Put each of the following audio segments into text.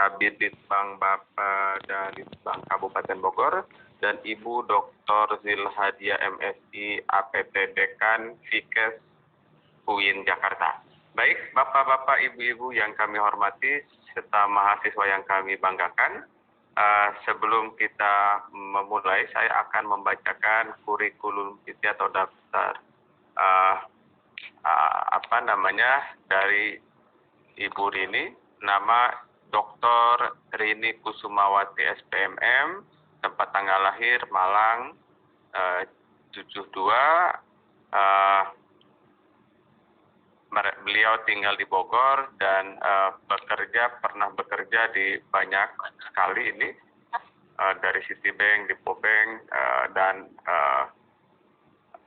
Kabid Litbang Bapak dan Litbang Kabupaten Bogor, dan Ibu Dr. Zilhadia MSI APT Dekan Fikes UIN Jakarta. Baik, Bapak-Bapak, Ibu-Ibu yang kami hormati, serta mahasiswa yang kami banggakan, sebelum kita memulai, saya akan membacakan kurikulum vitae atau daftar dari Ibu Rini. Nama Dr. Rini Kusumawati SPMM, tempat tanggal lahir Malang 72. Beliau tinggal di Bogor dan pernah bekerja di banyak sekali ini, dari Citibank, di Pobank, dan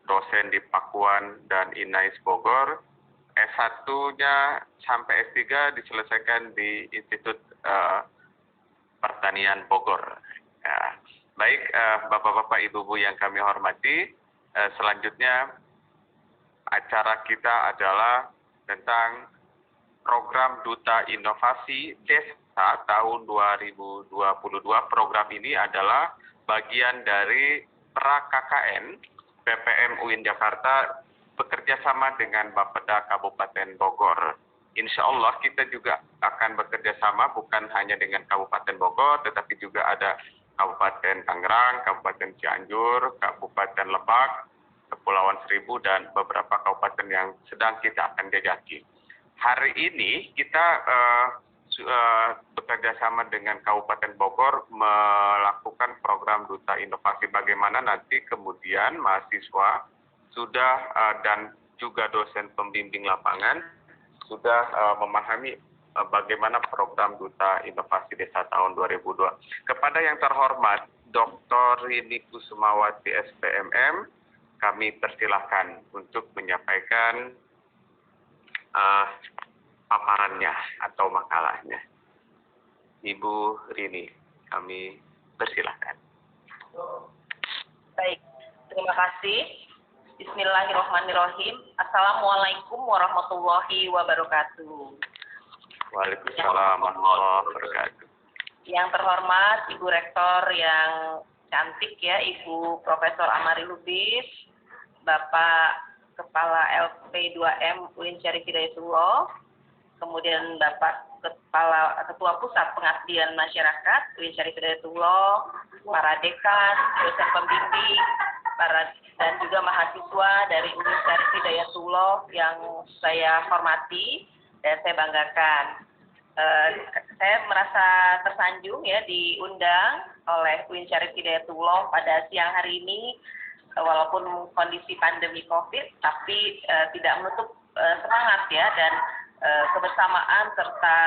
dosen di Pakuan dan Inais Bogor. S1-nya sampai S3 diselesaikan di Institut Pertanian Bogor. Ya. Baik, Bapak-Bapak, Ibu-Ibu yang kami hormati, selanjutnya acara kita adalah tentang program Duta Inovasi Desa tahun 2022. Program ini adalah bagian dari pra-KKN PPM UIN Jakarta bekerja sama dengan Bapeda Kabupaten Bogor. Insya Allah kita juga akan bekerja sama bukan hanya dengan Kabupaten Bogor, tetapi juga ada Kabupaten Tangerang, Kabupaten Cianjur, Kabupaten Lebak, Kepulauan Seribu, dan beberapa kabupaten yang sedang kita akan jajaki. Hari ini kita bekerja sama dengan Kabupaten Bogor melakukan program Duta Inovasi. Bagaimana nanti kemudian mahasiswa sudah dan juga dosen pembimbing lapangan sudah memahami bagaimana program Duta Inovasi Desa tahun 2002. Kepada yang terhormat Dr. Rini Kusumawati SPMM, kami persilahkan untuk menyampaikan paparannya atau makalahnya. Ibu Rini, kami persilahkan. Baik, terima kasih. Bismillahirrahmanirrahim. Assalamualaikum warahmatullahi wabarakatuh. Waalaikumsalam warahmatullahi wabarakatuh. Yang terhormat Ibu Rektor yang cantik ya, Ibu Profesor Amari Lubis, Bapak Kepala LP2M UIN Syarif Hidayatullah, kemudian Bapak Ketua Pusat Pengabdian Masyarakat UIN Syarif Hidayatullah, para dekan, dosen pembimbing, dan juga mahasiswa dari UIN Syarif Hidayatullah yang saya hormati dan saya banggakan. Saya merasa tersanjung ya diundang oleh UIN Syarif Hidayatullah pada siang hari ini, walaupun kondisi pandemi COVID, tapi tidak menutup semangat ya dan kebersamaan serta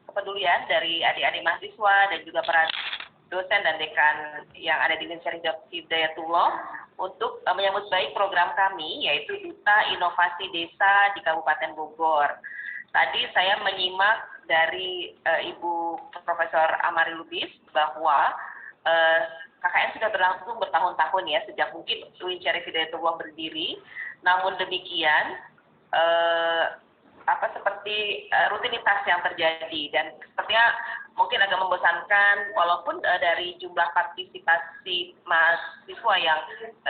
kepedulian dari adik-adik mahasiswa dan juga para dosen dan dekan yang ada di UIN Syarif Hidayatullah untuk menyambut baik program kami, yaitu Duta Inovasi Desa di Kabupaten Bogor. Tadi saya menyimak dari Ibu Profesor Amari Lubis bahwa KKN sudah berlangsung bertahun-tahun ya, sejak mungkin UIN Syarif Hidayatullah berdiri. Namun demikian, seperti rutinitas yang terjadi dan sepertinya mungkin agak membosankan, walaupun dari jumlah partisipasi mahasiswa yang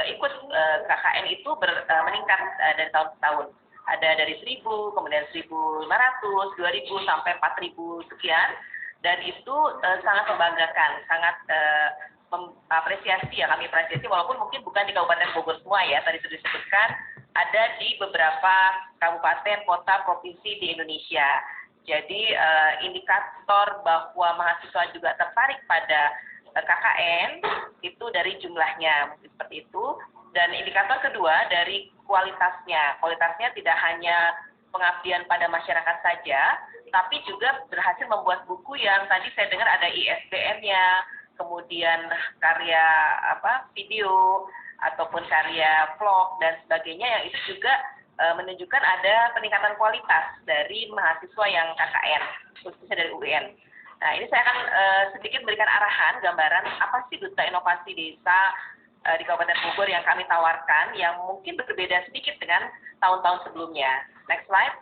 ikut KKN itu meningkat dari tahun ke tahun. Ada dari 1.000, kemudian 1.500, 2.000 sampai 4.000 sekian, dan itu sangat membanggakan, sangat apresiasi ya, kami apresiasi, walaupun mungkin bukan di Kabupaten Bogor semua ya, tadi sudah disebutkan, ada di beberapa kabupaten, kota, provinsi di Indonesia. Jadi indikator bahwa mahasiswa juga tertarik pada KKN itu dari jumlahnya, seperti itu. Dan indikator kedua dari kualitasnya. Kualitasnya tidak hanya pengabdian pada masyarakat saja, tapi juga berhasil membuat buku yang tadi saya dengar ada ISBN-nya, kemudian karya video ataupun karya vlog dan sebagainya, yang itu juga menunjukkan ada peningkatan kualitas dari mahasiswa yang KKN, khususnya dari UIN. Nah, ini saya akan sedikit memberikan arahan, gambaran apa sih Duta Inovasi Desa di Kabupaten Bogor yang kami tawarkan, yang mungkin berbeda sedikit dengan tahun-tahun sebelumnya. Next slide.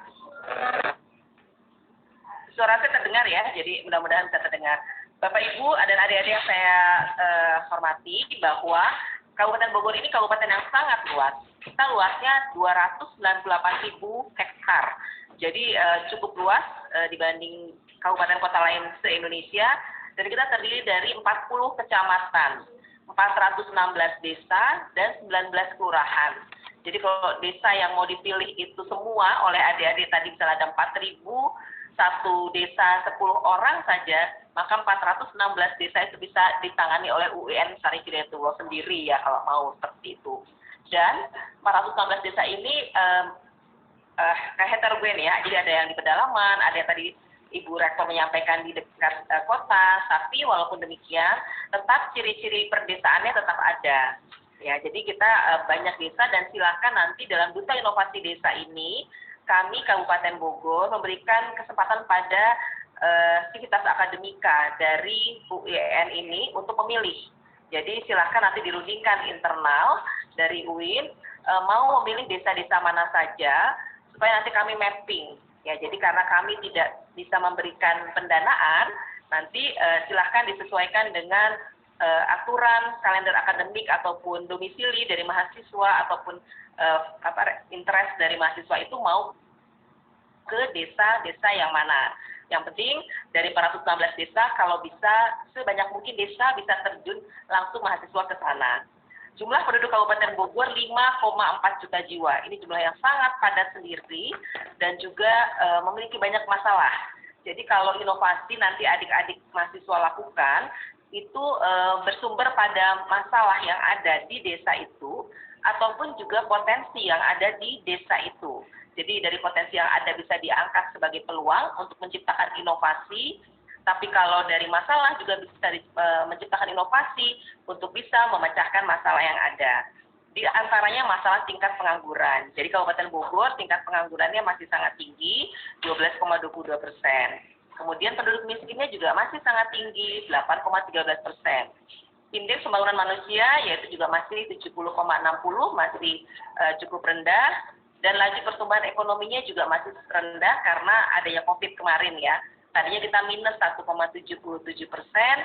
Suara saya terdengar ya, jadi mudah-mudahan bisa terdengar. Bapak Ibu dan adik-adik yang saya hormati, bahwa Kabupaten Bogor ini kabupaten yang sangat luas. Kita luasnya 298.000 hektar. Jadi cukup luas dibanding kabupaten kota lain se-Indonesia. Dan kita terdiri dari 40 kecamatan, 416 desa, dan 19 kelurahan. Jadi kalau desa yang mau dipilih itu semua oleh adik-adik tadi misalnya ada 4.000, satu desa 10 orang saja, maka 416 desa itu bisa ditangani oleh UIN Sari Hidayatullah sendiri ya kalau mau seperti itu. Dan 416 desa ini heterogen ya, jadi ada yang di pedalaman, ada yang tadi Ibu Rektor menyampaikan di dekat kota, tapi walaupun demikian tetap ciri-ciri perdesaannya tetap ada. Ya, jadi kita banyak desa dan silakan nanti dalam Duta Inovasi Desa ini kami Kabupaten Bogor memberikan kesempatan pada sivitas akademika dari UIN ini untuk memilih. Jadi silakan nanti dirundingkan internal dari UIN mau memilih desa-desa mana saja supaya nanti kami mapping. Ya, jadi karena kami tidak bisa memberikan pendanaan, nanti silakan disesuaikan dengan aturan kalender akademik ataupun domisili dari mahasiswa ataupun interest dari mahasiswa itu mau ke desa-desa yang mana. Yang penting dari 416 desa kalau bisa sebanyak mungkin desa bisa terjun langsung mahasiswa ke sana. Jumlah penduduk Kabupaten Bogor 5,4 juta jiwa. Ini jumlah yang sangat padat sendiri dan juga memiliki banyak masalah. Jadi kalau inovasi nanti adik-adik mahasiswa lakukan itu bersumber pada masalah yang ada di desa itu ataupun juga potensi yang ada di desa itu. Jadi dari potensi yang ada bisa diangkat sebagai peluang untuk menciptakan inovasi, tapi kalau dari masalah juga bisa menciptakan inovasi untuk bisa memecahkan masalah yang ada. Di antaranya masalah tingkat pengangguran. Jadi Kabupaten Bogor tingkat penganggurannya masih sangat tinggi, 12,22%. Kemudian penduduk miskinnya juga masih sangat tinggi, 8,13%. Indeks pembangunan manusia yaitu juga masih 70,60, masih cukup rendah. Dan laju pertumbuhan ekonominya juga masih rendah karena adanya COVID kemarin ya. Tadinya kita minus 1,77%,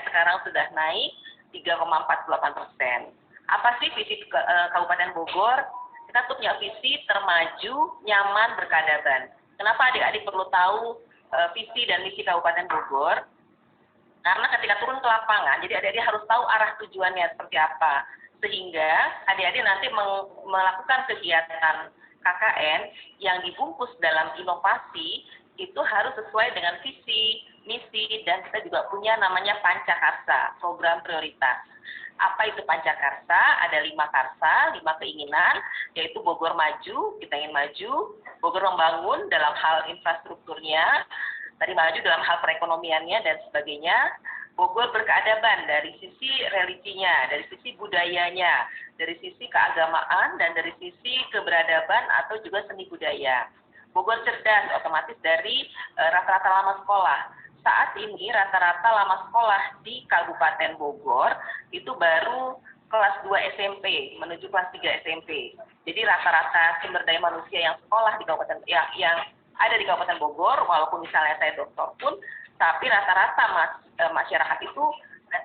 sekarang sudah naik 3,48%. Apa sih visi Kabupaten Bogor? Kita tuh punya visi termaju, nyaman, berkeadaban. Kenapa adik-adik perlu tahu visi dan misi Kabupaten Bogor? Karena ketika turun ke lapangan, jadi adik-adik harus tahu arah tujuannya seperti apa. Sehingga adik-adik nanti melakukan kegiatan KKN yang dibungkus dalam inovasi itu harus sesuai dengan visi, misi, dan kita juga punya namanya Pancakarsa, program prioritas. Apa itu Pancakarsa? Ada 5 karsa, 5 keinginan, yaitu Bogor maju, kita ingin maju, Bogor membangun dalam hal infrastrukturnya, tadi maju dalam hal perekonomiannya dan sebagainya, Bogor berkeadaban dari sisi religinya, dari sisi budayanya, dari sisi keagamaan, dan dari sisi keberadaban atau juga seni budaya. Bogor cerdas, otomatis dari rata-rata lama sekolah. Saat ini rata-rata lama sekolah di Kabupaten Bogor itu baru kelas 2 SMP menuju kelas 3 SMP. Jadi rata-rata sumber daya manusia yang sekolah di Kabupaten yang ada di Kabupaten Bogor, walaupun misalnya saya doktor pun, tapi rata-rata masyarakat itu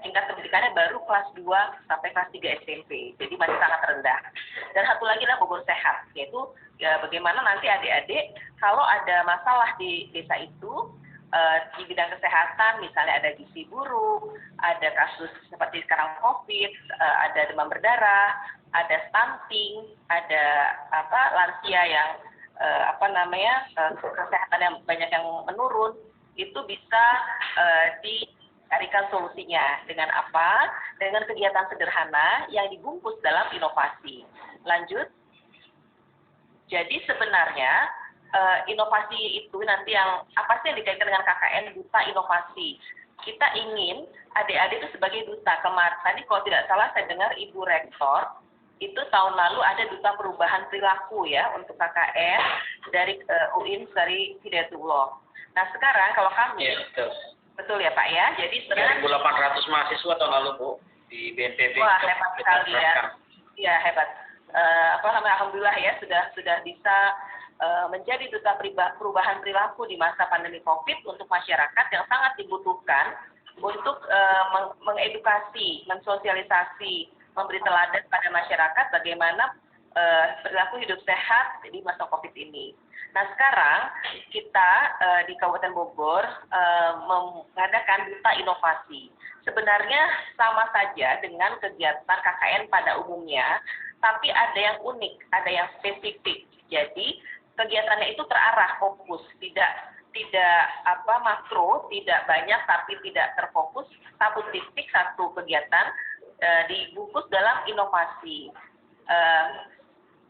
tingkat pendidikannya baru kelas 2 sampai kelas 3 SMP. Jadi masih sangat rendah. Dan satu lagi adalah Bogor sehat, yaitu ya bagaimana nanti adik-adik kalau ada masalah di desa itu, di bidang kesehatan, misalnya ada gizi buruk, ada kasus seperti sekarang COVID, ada demam berdarah, ada stunting, ada lansia yang kesehatan yang banyak yang menurun, itu bisa dicarikan solusinya dengan apa? Dengan kegiatan sederhana yang dibungkus dalam inovasi. Lanjut. Jadi sebenarnya inovasi itu nanti yang apa sih yang dikaitkan dengan KKN Duta Inovasi. Kita ingin adik-adik itu sebagai duta. Kemarin tadi kalau tidak salah saya dengar Ibu Rektor itu tahun lalu ada Duta Perubahan Perilaku ya untuk KKN dari UIN Sari Hidayatullah. Nah sekarang kalau kami betul ya Pak ya. Jadi sekarang 1.800 mahasiswa tahun lalu Bu di BNPB. Wah hebat sekali ya. Iya hebat. Alhamdulillah ya sudah bisa menjadi duta perubahan perilaku di masa pandemi COVID untuk masyarakat yang sangat dibutuhkan untuk mengedukasi, mensosialisasi, memberi teladan pada masyarakat bagaimana perilaku hidup sehat di masa COVID ini. Nah sekarang kita di Kabupaten Bogor mengadakan duta inovasi. Sebenarnya sama saja dengan kegiatan KKN pada umumnya, tapi ada yang unik, ada yang spesifik. Jadi kegiatannya itu terarah, fokus, tidak makro, tidak banyak tapi tidak terfokus, satu titik, satu kegiatan dibungkus dalam inovasi.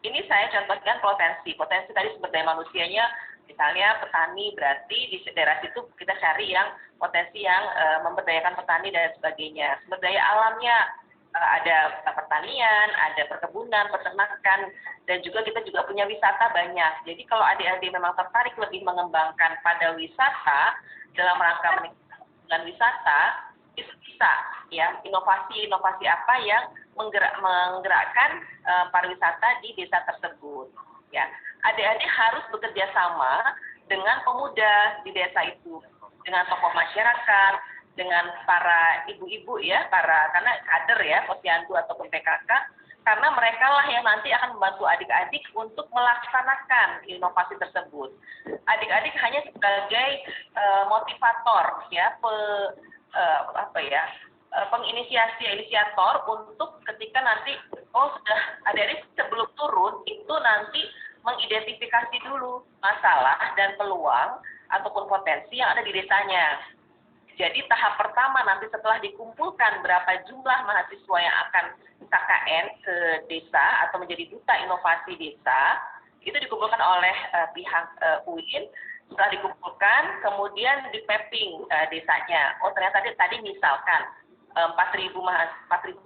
Ini saya contohkan potensi tadi sumber daya manusianya, misalnya petani, berarti di daerah situ kita cari yang potensi yang memberdayakan petani dan sebagainya. Sumber daya alamnya ada pertanian, ada perkebunan, peternakan, dan juga kita juga punya wisata banyak. Jadi kalau adik-adik memang tertarik lebih mengembangkan pada wisata dalam rangka meningkatkan wisata, itu bisa ya inovasi apa yang menggerakkan pariwisata di desa tersebut. Ya, adik-adik harus bekerja sama dengan pemuda di desa itu, dengan tokoh masyarakat, dengan para ibu-ibu ya, karena kader ya, posyandu ataupun PKK, karena mereka lah yang nanti akan membantu adik-adik untuk melaksanakan inovasi tersebut. Adik-adik hanya sebagai motivator ya, inisiator untuk ketika nanti sudah adik-adik sebelum turun itu nanti mengidentifikasi dulu masalah dan peluang ataupun potensi yang ada di desanya. Jadi tahap pertama nanti setelah dikumpulkan berapa jumlah mahasiswa yang akan KKN ke desa atau menjadi duta inovasi desa, itu dikumpulkan oleh pihak UIN. Setelah dikumpulkan, kemudian di mapping desanya. Oh ternyata tadi misalkan 4.160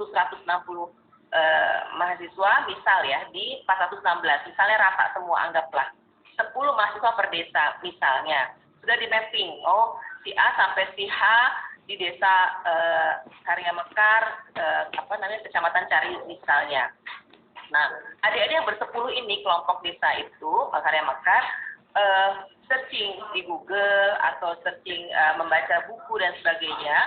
mahasiswa misal ya di 416, misalnya rata semua anggaplah 10 mahasiswa per desa misalnya. Sudah di mapping, si A sampai si H di desa Karya Mekar, Kecamatan Cari misalnya. Nah, adik-adik yang bersepuluh ini kelompok desa itu Karya Mekar searching di Google atau searching membaca buku dan sebagainya.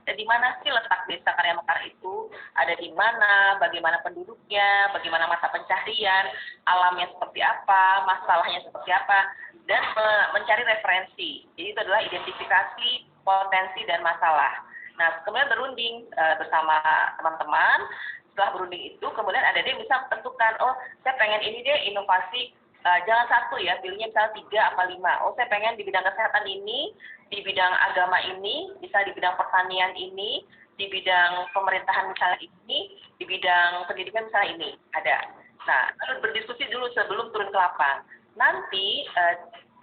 Di mana sih letak desa Karya Mekar itu? Ada di mana? Bagaimana penduduknya? Bagaimana masa pencaharian? Alamnya seperti apa? Masalahnya seperti apa? Dan mencari referensi. Jadi itu adalah identifikasi potensi dan masalah. Nah, kemudian berunding bersama teman-teman. Setelah berunding itu, kemudian ada dia bisa menentukan, saya pengen ini deh inovasi. Jangan satu ya, pilihnya misalnya 3 apa 5. Saya pengen di bidang kesehatan ini, di bidang agama ini, bisa di bidang pertanian ini, di bidang pemerintahan misalnya ini, di bidang pendidikan misalnya ini, ada. Nah, lalu berdiskusi dulu sebelum turun ke lapang. Nanti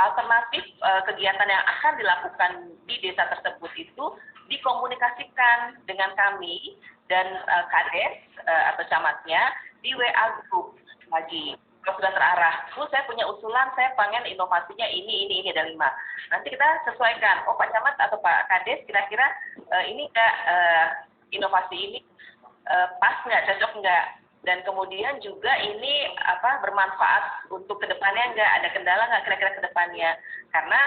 alternatif kegiatan yang akan dilakukan di desa tersebut itu dikomunikasikan dengan kami dan kades atau camatnya di WA group lagi. Kalau sudah terarah, saya punya usulan, saya pengen inovasinya ini ada 5. Nanti kita sesuaikan, Pak Camat atau Pak Kades kira-kira ini enggak inovasi ini pas nggak, cocok nggak, dan kemudian juga ini bermanfaat untuk kedepannya nggak, ada kendala nggak kira-kira kedepannya, karena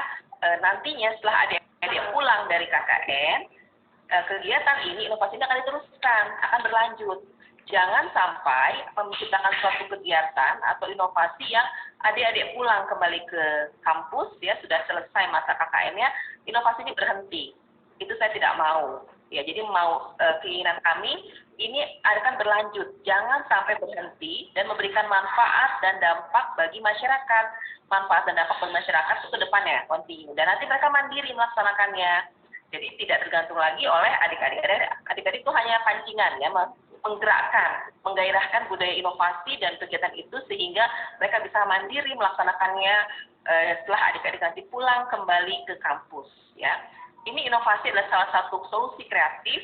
nantinya setelah adik-adik pulang dari KKN, kegiatan ini, inovasi ini akan diteruskan, akan berlanjut. Jangan sampai menciptakan suatu kegiatan atau inovasi yang adik-adik pulang kembali ke kampus, ya sudah selesai masa KKN-nya, inovasi ini berhenti. Itu saya tidak mau. Ya, jadi keinginan kami ini akan berlanjut, jangan sampai berhenti dan memberikan manfaat dan dampak bagi masyarakat. Manfaat dan dampak bagi masyarakat itu ke depannya, kontinu. Dan nanti mereka mandiri melaksanakannya. Jadi tidak tergantung lagi oleh adik-adik. Adik-adik itu hanya pancingan, ya, menggerakkan, menggairahkan budaya inovasi dan kegiatan itu sehingga mereka bisa mandiri melaksanakannya setelah adik-adik nanti pulang kembali ke kampus. Ya, ini inovasi adalah salah satu solusi kreatif.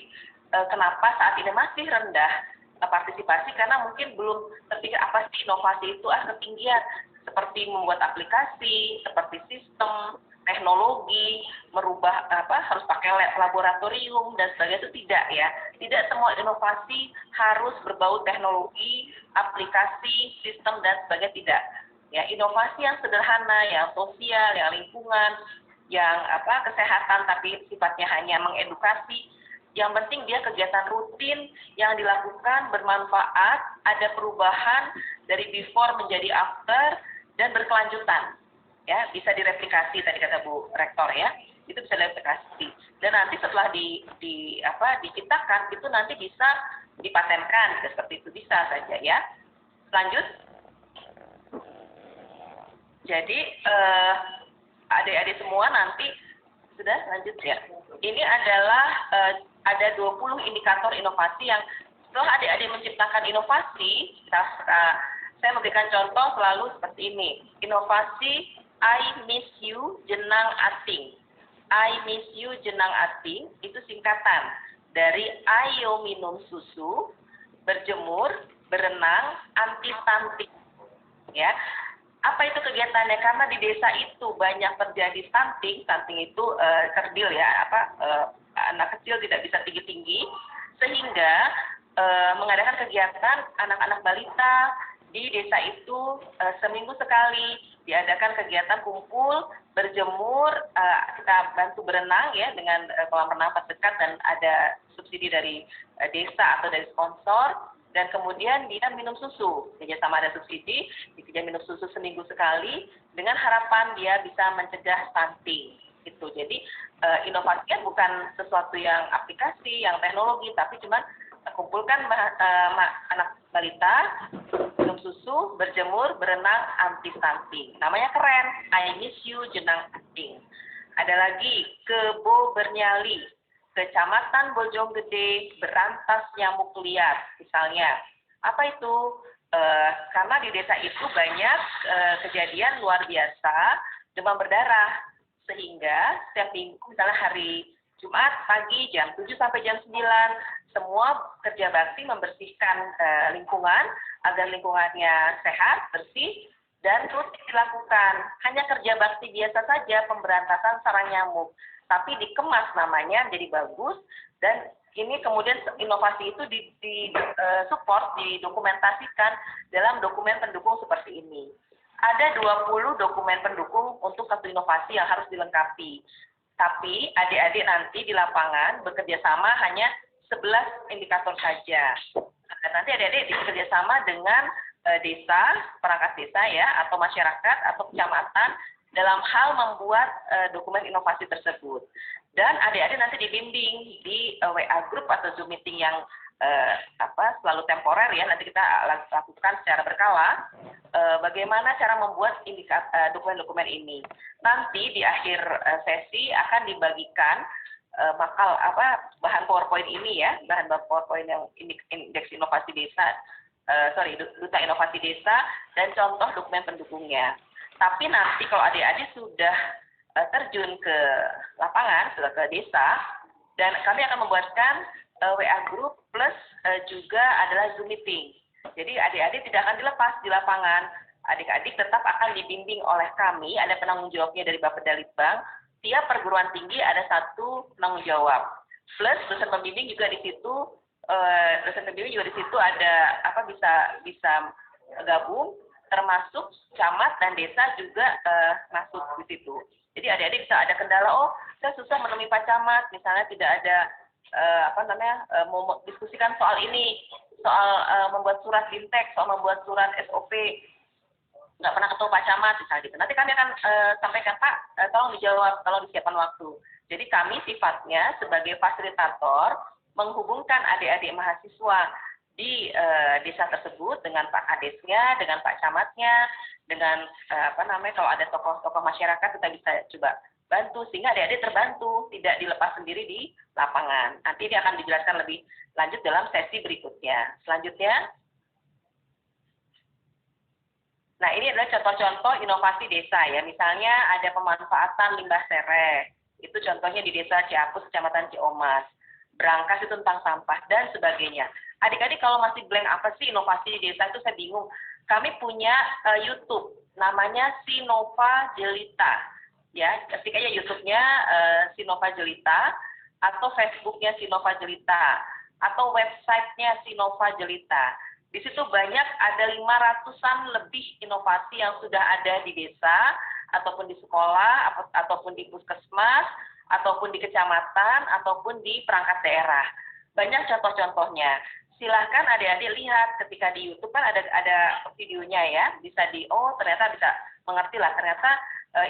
Kenapa saat ini masih rendah partisipasi? Karena mungkin belum terpikir apa sih inovasi itu, ketinggian seperti membuat aplikasi, seperti sistem, teknologi, merubah harus pakai laboratorium dan sebagainya, itu tidak ya. Tidak semua inovasi harus berbau teknologi, aplikasi, sistem dan sebagainya, tidak. ya, inovasi yang sederhana, yang sosial, yang lingkungan, yang kesehatan tapi sifatnya hanya mengedukasi. Yang penting dia kegiatan rutin yang dilakukan bermanfaat, ada perubahan dari before menjadi after dan berkelanjutan. Ya, bisa direplikasi tadi kata Bu Rektor ya. Itu bisa direplikasi. Dan nanti setelah diciptakan itu nanti bisa dipatenkan, seperti itu bisa saja ya. Lanjut. Jadi adik-adik semua nanti sudah lanjut ya. Ini adalah ada 20 indikator inovasi yang setelah adik-adik menciptakan inovasi, saya memberikan contoh selalu seperti ini. Inovasi I miss you jenang ating. I miss you jenang ating itu singkatan dari ayo minum susu, berjemur, berenang, anti stunting. Ya. Apa itu kegiatannya? Karena di desa itu banyak terjadi stunting. Stunting itu kerdil ya, anak kecil tidak bisa tinggi-tinggi, sehingga mengadakan kegiatan anak-anak balita di desa itu seminggu sekali diadakan kegiatan kumpul, berjemur, kita bantu berenang ya dengan kolam renang terdekat dan ada subsidi dari desa atau dari sponsor. Dan kemudian dia minum susu, kerjasama ada subsidi, dia minum susu seminggu sekali, dengan harapan dia bisa mencegah stunting. Itu. Jadi inovasinya bukan sesuatu yang aplikasi, yang teknologi, tapi cuma kumpulkan anak balita, minum susu, berjemur, berenang, anti stunting. Namanya keren, I miss you jenang ating. Ada lagi, kebo bernyali. Kecamatan Bojonggede berantas nyamuk liar, misalnya. Apa itu? Karena di desa itu banyak kejadian luar biasa demam berdarah, sehingga setiap minggu, misalnya hari Jumat pagi jam 7 sampai jam 9, semua kerja bakti membersihkan lingkungan agar lingkungannya sehat, bersih, dan rutin dilakukan. Hanya kerja bakti biasa saja pemberantasan sarang nyamuk. Tapi dikemas namanya jadi bagus, dan ini kemudian inovasi itu support, didokumentasikan dalam dokumen pendukung seperti ini. Ada 20 dokumen pendukung untuk satu inovasi yang harus dilengkapi. Tapi adik-adik nanti di lapangan bekerja sama hanya 11 indikator saja. Nanti adik-adik bekerja sama dengan desa, perangkat desa ya, atau masyarakat atau kecamatan dalam hal membuat dokumen inovasi tersebut. Dan adik-adik nanti dibimbing di WA group atau Zoom meeting yang selalu temporer ya, nanti kita lakukan secara berkala bagaimana cara membuat dokumen-dokumen ini. Nanti di akhir sesi akan dibagikan bahan PowerPoint ini ya, bahan PowerPoint yang indeks inovasi desa, duta inovasi desa, dan contoh dokumen pendukungnya. Tapi nanti kalau adik-adik sudah terjun ke lapangan, sudah ke desa, dan kami akan membuatkan WA group plus juga adalah Zoom meeting. Jadi adik-adik tidak akan dilepas di lapangan. Adik-adik tetap akan dibimbing oleh kami, ada penanggung jawabnya dari Bapeda Litbang. Tiap perguruan tinggi ada satu penanggung jawab. Plus dosen pembimbing juga di situ, ada bisa gabung, termasuk camat dan desa juga masuk di situ. Jadi adik-adik bisa ada kendala, saya susah menemui Pak Camat, misalnya tidak ada mau diskusikan soal ini, soal membuat surat bintek, soal membuat surat SOP, nggak pernah ketemu Pak Camat, misalnya gitu. Nanti kami akan sampaikan, Pak, tolong dijawab, tolong disiapkan waktu. Jadi kami sifatnya sebagai fasilitator menghubungkan adik-adik mahasiswa di desa tersebut dengan Pak Kadesnya, dengan Pak Camatnya, dengan kalau ada tokoh-tokoh masyarakat kita bisa coba bantu sehingga adik-adik terbantu, tidak dilepas sendiri di lapangan. Nanti ini akan dijelaskan lebih lanjut dalam sesi berikutnya. Selanjutnya, nah ini adalah contoh-contoh inovasi desa ya. Misalnya ada pemanfaatan limbah sereh, itu contohnya di desa Ciapus, Kecamatan Ciomas. Berangkas itu tentang sampah dan sebagainya. Adik-adik kalau masih blank apa sih inovasi di desa itu saya bingung. Kami punya YouTube, namanya Sinova Jelita. Ya, ketik aja YouTube-nya Sinova Jelita, atau Facebook-nya Sinova Jelita, atau website-nya Sinova Jelita. Di situ banyak ada 500-an lebih inovasi yang sudah ada di desa, ataupun di sekolah, ataupun di puskesmas, ataupun di kecamatan, ataupun di perangkat daerah. Banyak contoh-contohnya. Silahkan adik-adik lihat ketika di YouTube kan ada videonya ya, bisa ternyata bisa mengerti lah, ternyata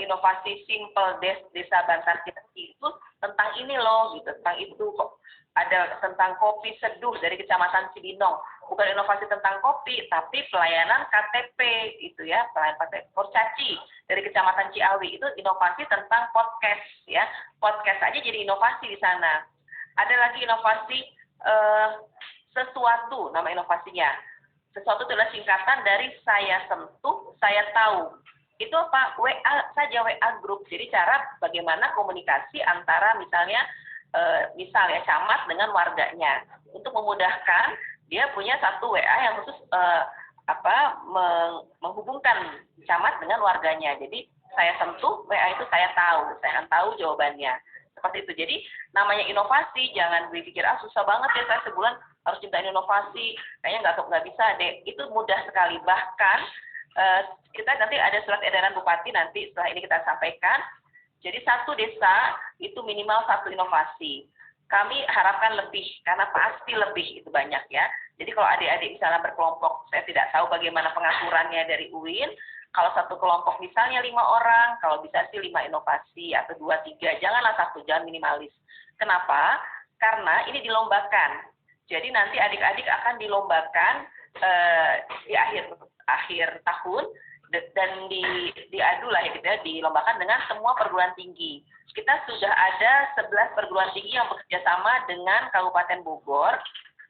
inovasi simple desa Bantar kita itu tentang ini loh, gitu, tentang itu kok. Ada tentang kopi seduh dari Kecamatan Cibinong, bukan inovasi tentang kopi, tapi pelayanan KTP itu ya, pelayanan KTP Porcaci dari Kecamatan Ciawi itu inovasi tentang podcast ya, podcast aja jadi inovasi di sana. Ada lagi inovasi sesuatu, nama inovasinya. Sesuatu itu adalah singkatan dari saya sentuh, saya tahu. Itu apa? WA saja, WA grup. Jadi cara bagaimana komunikasi antara misalnya camat dengan warganya. Untuk memudahkan, dia punya satu WA yang khusus menghubungkan camat dengan warganya. Jadi saya sentuh, WA itu saya tahu, saya akan tahu jawabannya. Seperti itu. Jadi namanya inovasi, jangan berpikir susah banget ya, saya sebulan harus ciptain inovasi, kayaknya nggak bisa deh. Itu mudah sekali. Bahkan kita nanti ada surat edaran bupati nanti setelah ini kita sampaikan. Jadi satu desa itu minimal satu inovasi. Kami harapkan lebih, karena pasti lebih itu banyak ya. Jadi kalau adik-adik misalnya berkelompok, saya tidak tahu bagaimana pengaturannya dari UIN. Kalau satu kelompok misalnya 5 orang, kalau bisa sih 5 inovasi atau 2, 3. Janganlah satu, jangan minimalis. Kenapa? Karena ini dilombakan. Jadi nanti adik-adik akan dilombakan di akhir tahun. Dan diadu lah ya gitu ya, dilombakan dengan semua perguruan tinggi. Kita sudah ada 11 perguruan tinggi yang bekerja sama dengan Kabupaten Bogor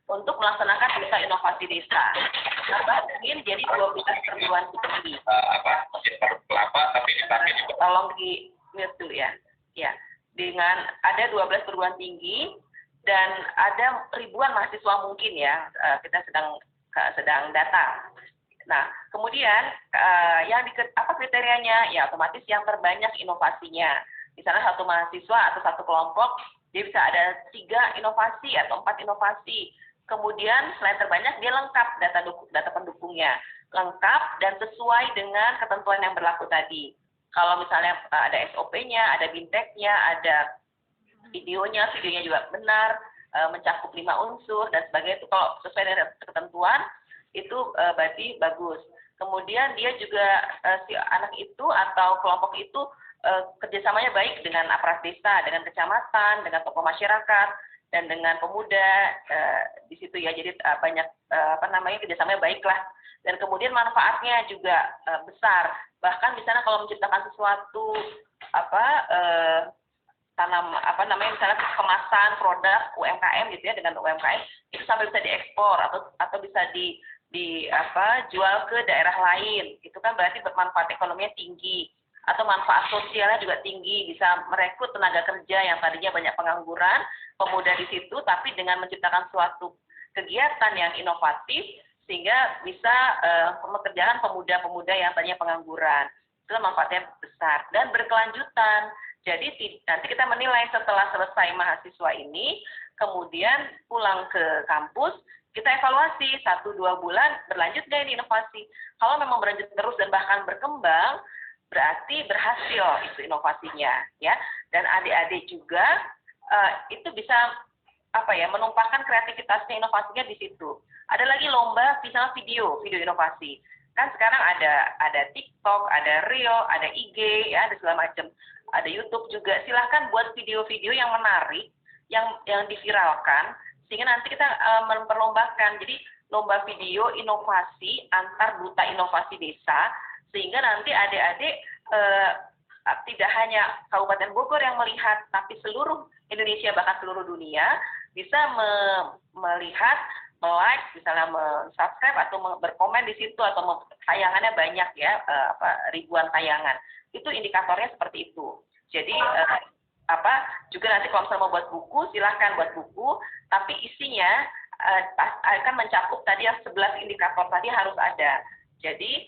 untuk melaksanakan desa inovasi desa. Tambah ingin jadi 12 perguruan tinggi. Kelapa tapi dipakai juga. Tolong di mute dulu ya. Ya, dengan ada 12 perguruan tinggi dan ada ribuan mahasiswa mungkin ya, kita sedang datang. Nah, kemudian yang apa kriterianya? Ya otomatis yang terbanyak inovasinya. Misalnya satu mahasiswa atau satu kelompok, dia bisa ada 3 inovasi atau 4 inovasi. Kemudian selain terbanyak, dia lengkap data pendukungnya. Lengkap dan sesuai dengan ketentuan yang berlaku tadi. Kalau misalnya ada SOP-nya, ada binteknya, ada videonya juga benar, mencakup 5 unsur, dan sebagainya. Itu kalau sesuai dengan ketentuan, itu berarti bagus. Kemudian dia juga si anak itu atau kelompok itu kerjasamanya baik dengan aparat desa, dengan kecamatan, dengan tokoh masyarakat, dan dengan pemuda di situ ya. Jadi banyak kerjasamanya baik lah. Dan kemudian manfaatnya juga besar. Bahkan misalnya kalau menciptakan sesuatu misalnya kemasan produk UMKM gitu ya, dengan UMKM itu sampai bisa diekspor atau bisa jual ke daerah lain. Itu kan berarti manfaat ekonominya tinggi, atau manfaat sosialnya juga tinggi, bisa merekrut tenaga kerja yang tadinya banyak pengangguran, pemuda di situ, tapi dengan menciptakan suatu kegiatan yang inovatif sehingga bisa mengerjakan pemuda-pemuda yang tadinya pengangguran. Itu manfaatnya besar dan berkelanjutan. Jadi nanti kita menilai setelah selesai mahasiswa ini, kemudian pulang ke kampus, kita evaluasi 1-2 bulan berlanjut nggak ini inovasi. Kalau memang berlanjut terus dan bahkan berkembang, berarti berhasil itu inovasinya, ya. Dan adik-adik juga itu bisa menumpahkan kreativitasnya, inovasinya di situ. Ada lagi lomba misalnya video inovasi. Kan sekarang ada TikTok, ada Reel, ada IG, ya, ada segala macam. Ada YouTube juga. Silahkan buat video-video yang menarik, yang diviralkan, sehingga nanti kita memperlombakan. Jadi lomba video inovasi antar duta inovasi desa, sehingga nanti adik-adik tidak hanya Kabupaten Bogor yang melihat, tapi seluruh Indonesia bahkan seluruh dunia bisa melihat, like, misalnya subscribe atau berkomen di situ, atau tayangannya banyak ya, ribuan tayangan. Itu indikatornya seperti itu. Jadi juga nanti kalau misalnya mau buat buku, silahkan buat buku, tapi isinya akan mencakup tadi yang 11 indikator tadi harus ada. Jadi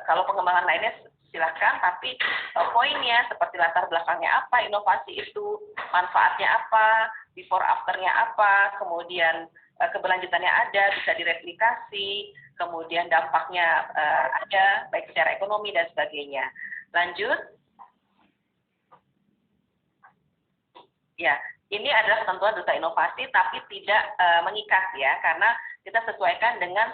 kalau pengembangan lainnya silahkan, tapi poinnya seperti latar belakangnya apa, inovasi itu, manfaatnya apa, before afternya apa, kemudian keberlanjutannya ada, bisa direplikasi, kemudian dampaknya ada, baik secara ekonomi dan sebagainya. Lanjut. Ya, ini adalah ketentuan duta inovasi, tapi tidak mengikat ya, karena kita sesuaikan dengan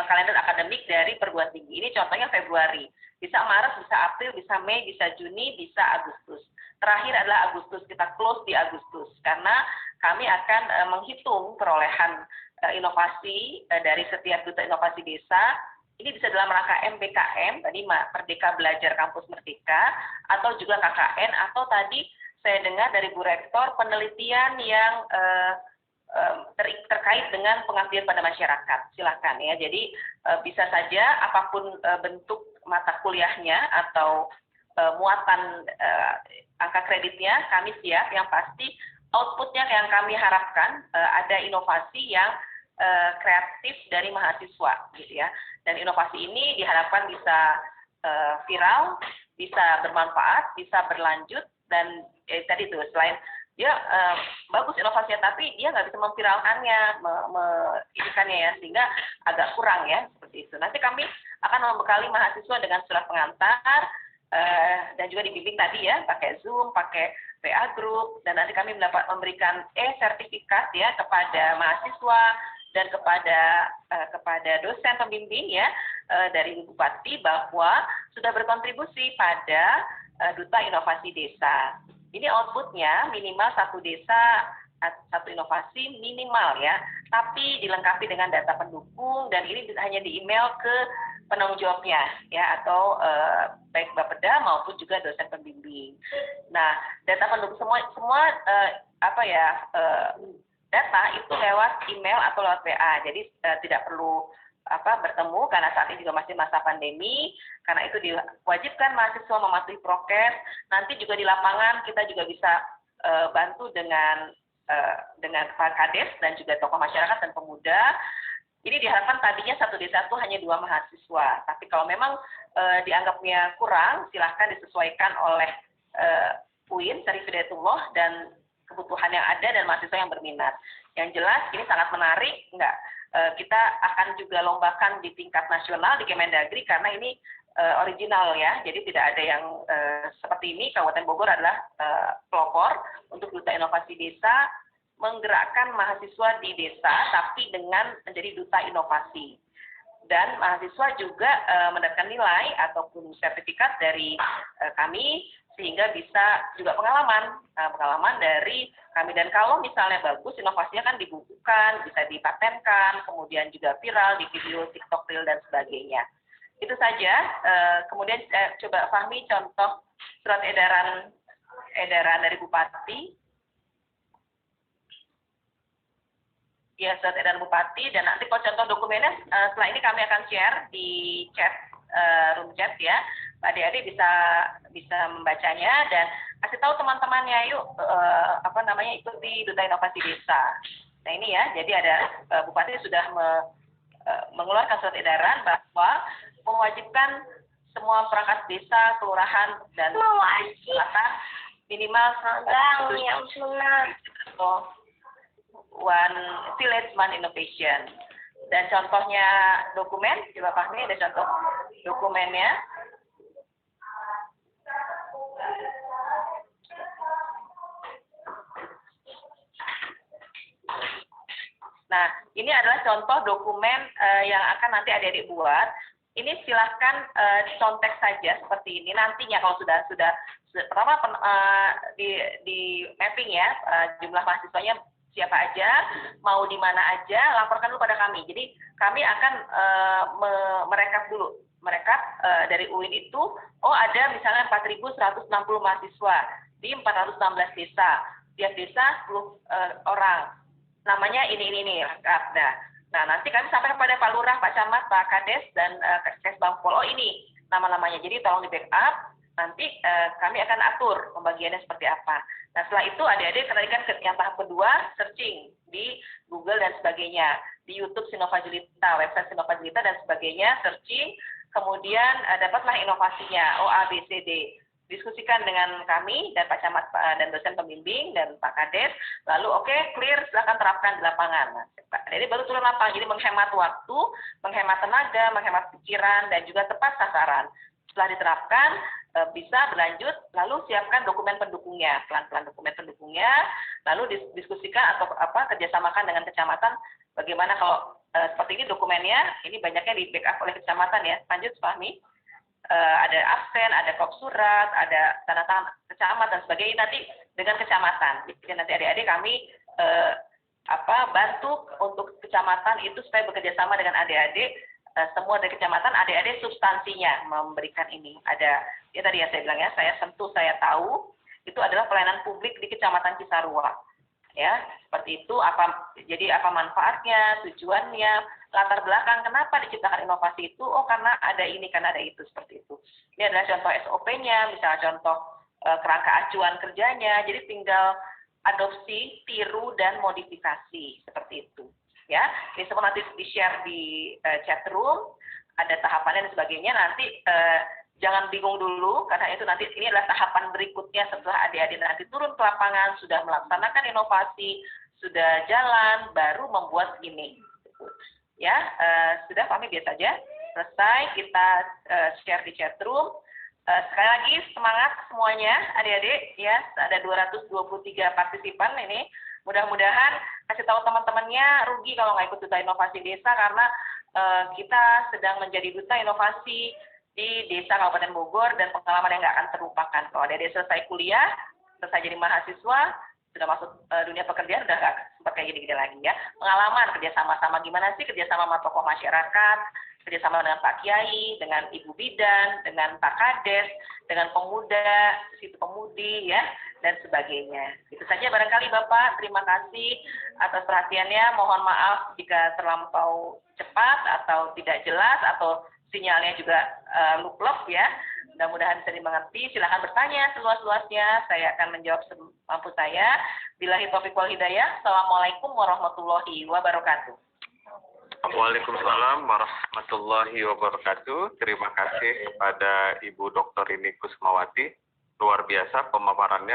kalender akademik dari perguruan tinggi. Ini contohnya Februari, bisa Maret, bisa April, bisa Mei, bisa Juni, bisa Agustus. Terakhir adalah Agustus, kita close di Agustus, karena kami akan menghitung perolehan inovasi dari setiap duta inovasi desa. Ini bisa dalam rangka MBKM, tadi Merdeka Belajar Kampus Merdeka, atau juga KKN, atau tadi saya dengar dari Bu Rektor penelitian yang terkait dengan pengabdian pada masyarakat. Silakan ya. Jadi bisa saja apapun bentuk mata kuliahnya atau muatan angka kreditnya, kami siap. Yang pasti outputnya yang kami harapkan ada inovasi yang kreatif dari mahasiswa, gitu ya. Dan inovasi ini diharapkan bisa viral, bisa bermanfaat, bisa berlanjut, dan tadi itu selain dia bagus inovasinya, tapi dia nggak bisa memviralkannya, mengirimkannya ya, sehingga agak kurang ya, seperti itu. Nanti kami akan membekali mahasiswa dengan surat pengantar, dan juga dibimbing tadi ya, pakai Zoom, pakai PA Group, dan nanti kami memberikan sertifikat ya kepada mahasiswa dan kepada dosen pembimbing ya dari Bupati bahwa sudah berkontribusi pada Duta Inovasi Desa. Ini outputnya minimal satu desa, satu inovasi minimal ya, tapi dilengkapi dengan data pendukung, dan ini hanya di email ke penanggung jawabnya ya, atau baik Bapeda maupun juga dosen pembimbing. Nah, data pendukung semua data itu lewat email atau lewat WA, jadi tidak perlu bertemu, karena saat ini juga masih masa pandemi. Karena itu diwajibkan mahasiswa mematuhi prokes. Nanti juga di lapangan kita juga bisa bantu dengan Pak Kades dan juga tokoh masyarakat dan pemuda. Ini diharapkan tadinya satu desa itu hanya 2 mahasiswa, tapi kalau memang dianggapnya kurang, silahkan disesuaikan oleh UIN, Syarif Hidayatullah, dan kebutuhan yang ada dan mahasiswa yang berminat. Yang jelas ini sangat menarik, kita akan juga lombakan di tingkat nasional di Kemendagri, karena ini original ya, jadi tidak ada yang seperti ini. Kabupaten Bogor adalah pelopor untuk Duta Inovasi Desa, menggerakkan mahasiswa di desa, tapi dengan menjadi duta inovasi. Dan mahasiswa juga mendapatkan nilai ataupun sertifikat dari kami, sehingga bisa juga pengalaman dari kami. Dan kalau misalnya bagus, inovasinya kan dibukukan, bisa dipatenkan, kemudian juga viral di video TikTok Reel dan sebagainya. Itu saja. Kemudian coba Fahmi contoh surat edaran dari Bupati. Ya, surat edaran Bupati, dan nanti kalau contoh dokumennya setelah ini kami akan share di chat, room chat ya. Adik-adik bisa membacanya dan kasih tahu teman-temannya, yuk ikuti Duta Inovasi Desa. Nah ini ya, jadi ada Bupati sudah mengeluarkan surat edaran bahwa mewajibkan semua perangkat desa, kelurahan dan kecamatan minimal One Village One Innovation. Dan contohnya dokumen, coba Fahmi ada contoh dokumennya. Nah, ini adalah contoh dokumen yang akan nanti adik-adik buat. Ini silahkan contek saja seperti ini. Nantinya kalau sudah pertama di mapping ya, jumlah mahasiswanya siapa aja, mau di mana aja, laporkan dulu pada kami. Jadi kami akan merekap dulu. Merekap dari UIN itu, ada misalnya 4.160 mahasiswa di 416 desa. Tiap desa 10 orang. Namanya ini lengkap. Nah, nanti kami sampaikan kepada Pak Lurah, Pak Camat, Pak Kades, dan Kesbangpol. Ini nama-namanya. Jadi tolong di backup. Nanti kami akan atur pembagiannya seperti apa. Nah, setelah itu adik-adik kan yang tahap kedua, searching di Google dan sebagainya. Di YouTube Sinova Julita, website Sinova Julita dan sebagainya, searching. Kemudian dapatlah inovasinya, A, B, C, D. diskusikan dengan kami dan Pak Camat dan dosen pembimbing dan Pak Kades, lalu oke, clear, silakan terapkan di lapangan. Nah, jadi baru turun lapangan, jadi menghemat waktu, menghemat tenaga, menghemat pikiran, dan juga tepat sasaran. Setelah diterapkan, bisa berlanjut, lalu siapkan dokumen pendukungnya, pelan-pelan dokumen pendukungnya, lalu diskusikan atau kerjasamakan dengan kecamatan, bagaimana kalau seperti ini dokumennya, ini banyaknya di backup oleh kecamatan ya. Lanjut, Fahmi. Ada absen, ada kop surat, ada tanda tangan kecamat dan sebagainya nanti dengan kecamatan. Jadi nanti adik-adik kami bantu untuk kecamatan itu supaya bekerja sama dengan adik-adik semua dari kecamatan, adik-adik substansinya memberikan ini. Ada ya tadi yang saya bilang ya, saya sentuh, saya tahu itu adalah pelayanan publik di Kecamatan Cisarua. Ya, seperti itu jadi apa manfaatnya, tujuannya, latar belakang kenapa diciptakan inovasi itu, karena ada ini, karena ada itu, seperti itu. Ini adalah contoh SOP-nya, misalnya contoh kerangka acuan kerjanya, jadi tinggal adopsi, tiru, dan modifikasi, seperti itu. Ya, ini semua nanti di-share di chat room, ada tahapannya dan sebagainya, nanti jangan bingung dulu, karena itu nanti ini adalah tahapan berikutnya setelah adik-adik nanti turun ke lapangan, sudah melaksanakan inovasi, sudah jalan, baru membuat ini. Ya, sudah kami biasa saja. Selesai, kita share di chat room. Sekali lagi semangat semuanya, adik-adik. Ya, ada 223 partisipan ini. Mudah-mudahan kasih tahu teman-temannya, rugi kalau nggak ikut duta inovasi desa, karena kita sedang menjadi duta inovasi di Desa Kabupaten Bogor dan pengalaman yang nggak akan terlupakan. Kalau adik-adik selesai kuliah, selesai jadi mahasiswa, sudah masuk dunia pekerjaan, udah nggak sempat kayak gini-gini lagi ya. Pengalaman kerja sama-sama gimana sih, kerja sama tokoh masyarakat, kerja sama dengan Pak Kiai, dengan Ibu Bidan, dengan Pak Kades, dengan pemuda, situ pemudi ya, dan sebagainya. Itu saja barangkali Bapak, terima kasih atas perhatiannya. Mohon maaf jika terlampau cepat atau tidak jelas atau sinyalnya juga lup-lup ya. Mudah-mudahan bisa dimengerti. Silahkan bertanya seluas-luasnya. Saya akan menjawab semampu saya. Billahi taufiq wal hidayah. Assalamualaikum warahmatullahi wabarakatuh. Waalaikumsalam warahmatullahi wabarakatuh. Terima kasih kepada Ibu Dr. Rini Kusmawati. Luar biasa pemaparannya.